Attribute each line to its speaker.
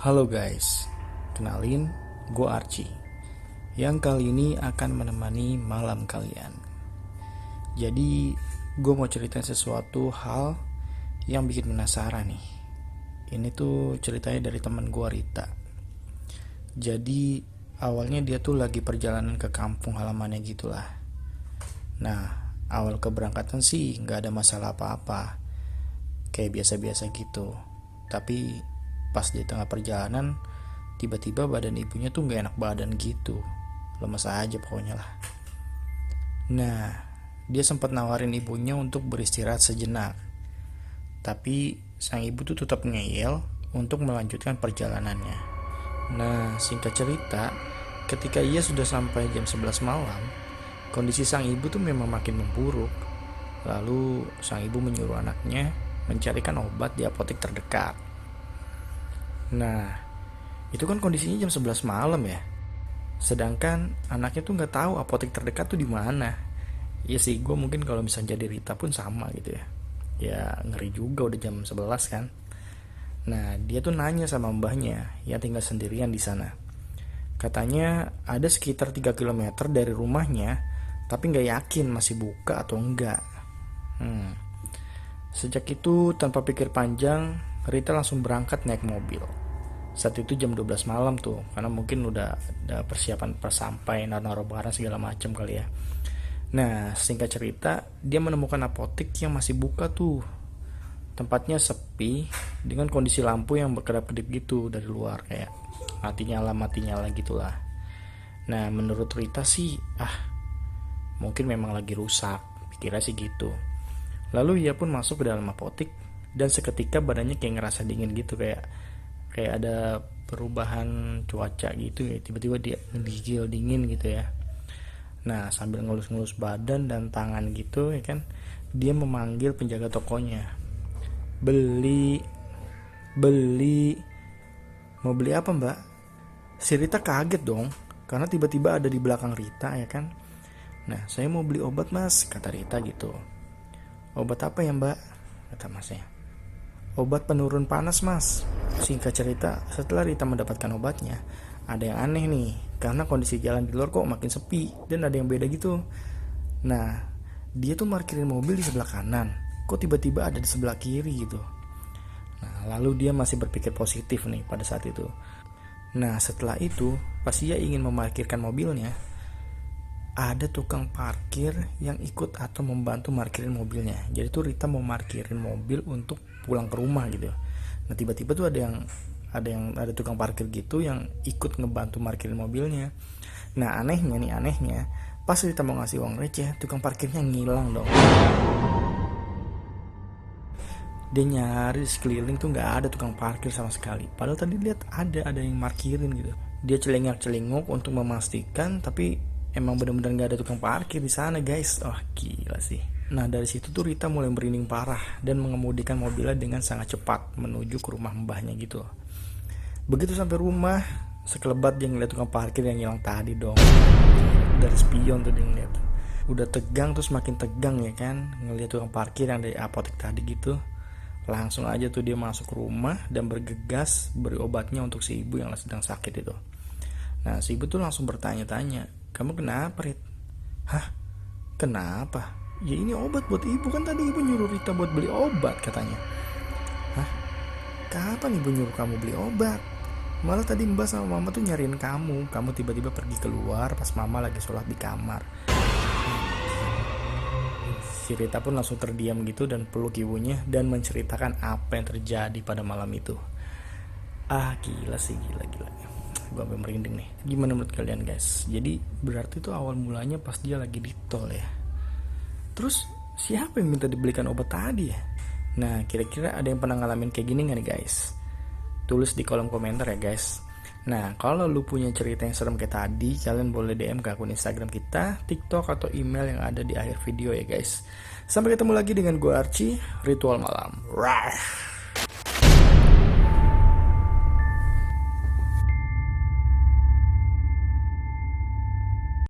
Speaker 1: Halo guys, kenalin gue Archie yang kali ini akan menemani malam kalian. Jadi gue mau ceritain sesuatu hal yang bikin penasaran nih. Ini tuh ceritanya dari teman gue Rita. Jadi awalnya dia tuh lagi perjalanan ke kampung halamannya gitulah. Nah awal keberangkatan sih gak ada masalah apa-apa, kayak biasa-biasa gitu. Tapi pas di tengah perjalanan tiba-tiba badan ibunya tuh gak enak badan gitu, lemes aja pokoknya lah. Nah dia sempat nawarin ibunya untuk beristirahat sejenak, tapi sang ibu tuh tetap ngeyel untuk melanjutkan perjalanannya. Nah singkat cerita, ketika ia sudah sampai jam 11 malam, kondisi sang ibu tuh memang makin memburuk. Lalu sang ibu menyuruh anaknya mencarikan obat di apotek terdekat. Nah, itu kan kondisinya jam 11 malam ya. Sedangkan anaknya tuh nggak tahu apotek terdekat tuh di mana. Ya sih, gue mungkin kalau misalnya jadi Rita pun sama gitu ya. Ya ngeri juga udah jam 11 kan. Nah, dia tuh nanya sama mbahnya yang tinggal sendirian di sana. Katanya ada sekitar 3 kilometer dari rumahnya, tapi nggak yakin masih buka atau enggak. Sejak itu tanpa pikir panjang, Rita langsung berangkat naik mobil. Saat itu jam 12 malam tuh, karena mungkin udah ada persiapan persampai, naruh barang segala macam kali ya. Nah singkat cerita, dia menemukan apotek yang masih buka tuh. Tempatnya sepi dengan kondisi lampu yang berkedap-kedip gitu dari luar, kayak mati nyala gitulah. Nah menurut Rita sih mungkin memang lagi rusak, pikirnya sih gitu. Lalu ia pun masuk ke dalam apotek dan seketika badannya kayak ngerasa dingin gitu, kayak ada perubahan cuaca gitu ya, tiba-tiba dia ngegigil dingin gitu ya. Nah sambil ngelus-ngelus badan dan tangan gitu ya kan, dia memanggil penjaga tokonya. Beli mau beli apa mbak? Si Rita kaget dong karena tiba-tiba ada di belakang Rita ya kan. Nah saya mau beli obat mas, kata Rita gitu. Obat apa ya mbak, kata masnya. Obat penurun panas mas. Singkat cerita, setelah Rita mendapatkan obatnya, ada yang aneh nih, karena kondisi jalan di luar kok makin sepi dan ada yang beda gitu. Nah dia tuh parkirin mobil di sebelah kanan, kok tiba-tiba ada di sebelah kiri gitu. Nah lalu dia masih berpikir positif nih pada saat itu. Nah setelah itu, pas ia ingin memarkirkan mobilnya, ada tukang parkir yang ikut atau membantu parkirin mobilnya. Jadi tuh Rita mau parkirin mobil untuk pulang ke rumah gitu. Nah tiba-tiba tuh ada tukang parkir gitu yang ikut ngebantu parkirin mobilnya. Nah anehnya pas Rita mau ngasih uang receh, tukang parkirnya ngilang dong. Dia nyari sekeliling tuh nggak ada tukang parkir sama sekali. Padahal tadi lihat ada yang parkirin gitu. Dia celengak-celinguk untuk memastikan, tapi emang benar-benar nggak ada tukang parkir di sana guys. Gila sih. Nah dari situ tuh Rita mulai merinding parah dan mengemudikan mobilnya dengan sangat cepat menuju ke rumah mbahnya gitu. Begitu sampai rumah, sekelebat dia ngeliat tukang parkir yang hilang tadi dong. Dari spion tuh dia ngeliat. Udah tegang terus makin tegang ya kan, ngeliat tukang parkir yang dari apotek tadi gitu. Langsung aja tuh dia masuk rumah dan bergegas beri obatnya untuk si ibu yang sedang sakit itu. Nah si ibu tuh langsung bertanya-tanya, kamu kenapa Rit? Hah? Kenapa? Ya ini obat buat ibu, kan tadi ibu nyuruh Rita buat beli obat katanya. Hah? Kapan ibu nyuruh kamu beli obat? Malah tadi mbak sama mama tuh nyariin kamu. Kamu tiba-tiba pergi keluar pas mama lagi sholat di kamar. Si Rita pun langsung terdiam gitu dan peluk ibunya dan menceritakan apa yang terjadi pada malam itu. Gila sih, gila. Gue sampai merinding nih. Gimana menurut kalian guys? Jadi berarti tuh awal mulanya pas dia lagi di tol ya. Terus siapa yang minta dibelikan obat tadi ya? Nah kira-kira ada yang pernah ngalamin kayak gini gak nih guys? Tulis di kolom komentar ya guys. Nah kalau lu punya cerita yang serem kayak tadi, kalian boleh DM ke akun Instagram kita, TikTok, atau email yang ada di akhir video ya guys. Sampai ketemu lagi dengan gue Archie, Ritual Malam. Rah.